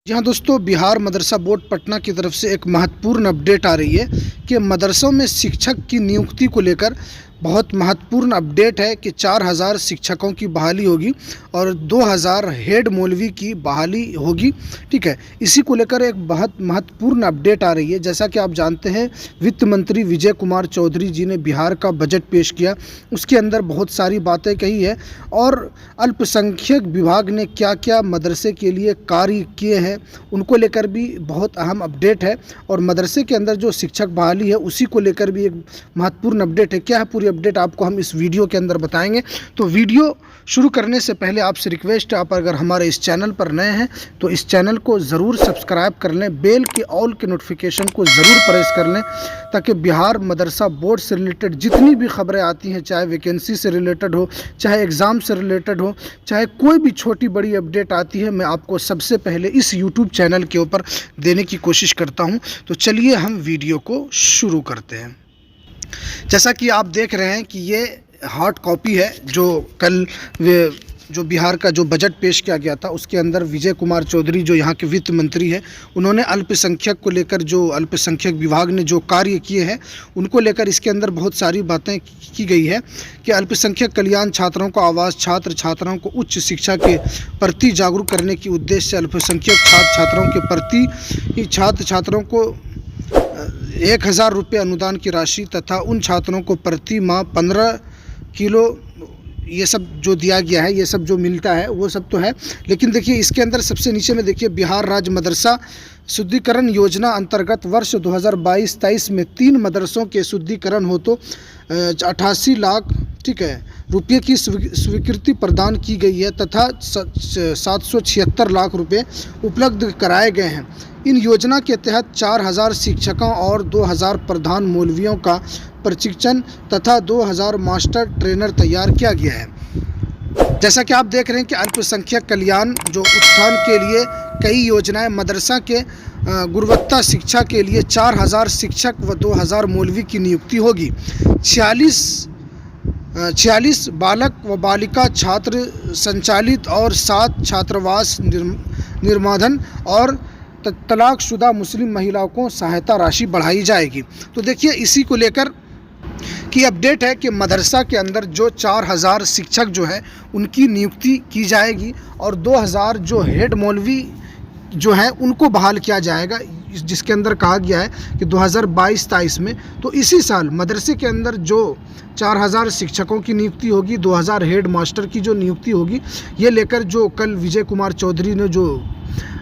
जी हाँ दोस्तों, बिहार मदरसा बोर्ड पटना की तरफ से एक महत्वपूर्ण अपडेट आ रही है कि मदरसों में शिक्षक की नियुक्ति को लेकर बहुत महत्वपूर्ण अपडेट है कि 4000 शिक्षकों की बहाली होगी और 2000 हेड मौलवी की बहाली होगी। ठीक है, इसी को लेकर एक बहुत महत्वपूर्ण अपडेट आ रही है। जैसा कि आप जानते हैं, वित्त मंत्री विजय कुमार चौधरी जी ने बिहार का बजट पेश किया, उसके अंदर बहुत सारी बातें कही है और अल्पसंख्यक विभाग ने क्या क्या मदरसे के लिए कार्य किए हैं उनको लेकर भी बहुत अहम अपडेट है। और मदरसे के अंदर जो शिक्षक बहाली है उसी को लेकर भी एक महत्वपूर्ण अपडेट है। क्या है पूरी अपडेट आपको हम इस वीडियो के अंदर बताएंगे। तो वीडियो शुरू करने से पहले आपसे रिक्वेस्ट है, आप अगर हमारे इस चैनल पर नए हैं तो इस चैनल को ज़रूर सब्सक्राइब कर लें, बेल के ऑल के नोटिफिकेशन को ज़रूर प्रेस कर लें, ताकि बिहार मदरसा बोर्ड से रिलेटेड जितनी भी खबरें आती हैं, चाहे वैकेंसी से रिलेटेड हो, चाहे एग्ज़ाम से रिलेटेड हो, चाहे कोई भी छोटी बड़ी अपडेट आती है, मैं आपको सबसे पहले इस यूट्यूब चैनल के ऊपर देने की कोशिश करता हूं। तो चलिए हम वीडियो को शुरू करते हैं। जैसा कि आप देख रहे हैं कि ये हार्ड कॉपी है जो बिहार का जो बजट पेश किया गया था, उसके अंदर विजय कुमार चौधरी जो यहाँ के वित्त मंत्री हैं, उन्होंने अल्पसंख्यक को लेकर, जो अल्पसंख्यक विभाग ने जो कार्य किए हैं उनको लेकर इसके अंदर बहुत सारी बातें की गई है कि अल्पसंख्यक कल्याण, छात्रों को आवास, छात्राओं को उच्च शिक्षा के प्रति जागरूक करने के उद्देश्य से अल्पसंख्यक छात्रों के प्रति छात्रों को 1000 रुपये अनुदान की राशि तथा उन छात्रों को प्रति माह 15 किलो ये सब जो दिया गया है, ये सब जो मिलता है वो सब तो है। लेकिन देखिए इसके अंदर सबसे नीचे में देखिए, बिहार राज्य मदरसा शुद्धिकरण योजना अंतर्गत वर्ष 2022-23 में 3 मदरसों के शुद्धिकरण हो तो 88 लाख रुपये की स्वीकृति प्रदान की गई है तथा 776 लाख रुपये उपलब्ध कराए गए हैं। इन योजना के तहत 4000 शिक्षकों और 2000 प्रधान मौलवियों का प्रशिक्षण तथा 2000 मास्टर ट्रेनर तैयार किया गया है। जैसा कि आप देख रहे हैं कि अल्पसंख्यक कल्याण जो उत्थान के लिए कई योजनाएं, मदरसा के गुणवत्ता शिक्षा के लिए 4000 शिक्षक व 2000 मौलवी की नियुक्ति होगी। 46 बालक व बालिका छात्र संचालित और 7 छात्रावास निर्माण और तलाकशुदा मुस्लिम महिलाओं को सहायता राशि बढ़ाई जाएगी। तो देखिए इसी को लेकर की अपडेट है कि मदरसा के अंदर जो 4000 शिक्षक जो है उनकी नियुक्ति की जाएगी और 2000 जो हेड मौलवी जो है उनको बहाल किया जाएगा, जिसके अंदर कहा गया है कि 2022-23 में। तो इसी साल मदरसे के अंदर जो 4000 शिक्षकों की नियुक्ति होगी, 2000 हेड मास्टर की जो नियुक्ति होगी, ये लेकर जो कल विजय कुमार चौधरी ने जो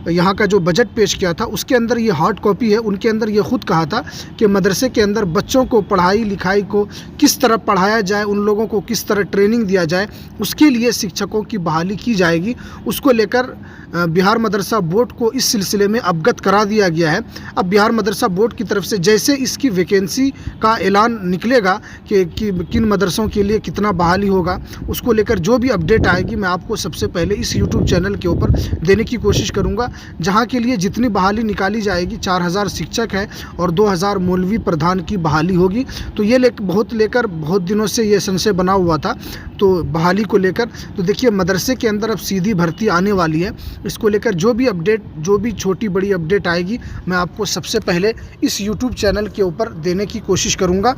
यहाँ का जो बजट पेश किया था उसके अंदर ये हार्ड कॉपी है। उनके अंदर ये खुद कहा था कि मदरसे के अंदर बच्चों को पढ़ाई लिखाई को किस तरह पढ़ाया जाए, उन लोगों को किस तरह ट्रेनिंग दिया जाए, उसके लिए शिक्षकों की बहाली की जाएगी। उसको लेकर बिहार मदरसा बोर्ड को इस सिलसिले में अवगत करा दिया गया है। अब बिहार मदरसा बोर्ड की तरफ से जैसे इसकी वैकेंसी का ऐलान निकलेगा कि किन मदरसों के लिए कितना बहाली होगा, उसको लेकर जो भी अपडेट आएगी मैं आपको सबसे पहले इस यूट्यूब चैनल के ऊपर देने की कोशिश करूँगा। जहाँ के लिए जितनी बहाली निकाली जाएगी, 4000 शिक्षक है और 2000 मौलवी प्रधान की बहाली होगी। तो ये बहुत दिनों से ये संशय बना हुआ था तो बहाली को लेकर। तो देखिए मदरसे के अंदर अब सीधी भर्ती आने वाली है। इसको लेकर जो भी अपडेट, जो भी छोटी बड़ी अपडेट आएगी, मैं आपको सबसे पहले इस यूट्यूब चैनल के ऊपर देने की कोशिश करूँगा।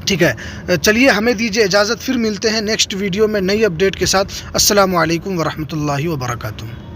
ठीक है, चलिए हमें दीजिए इजाज़त, फिर मिलते हैं नेक्स्ट वीडियो में नई अपडेट के साथ। अस्सलामु अलैकुम वरहमतुल्लाहि वबरकातुहू।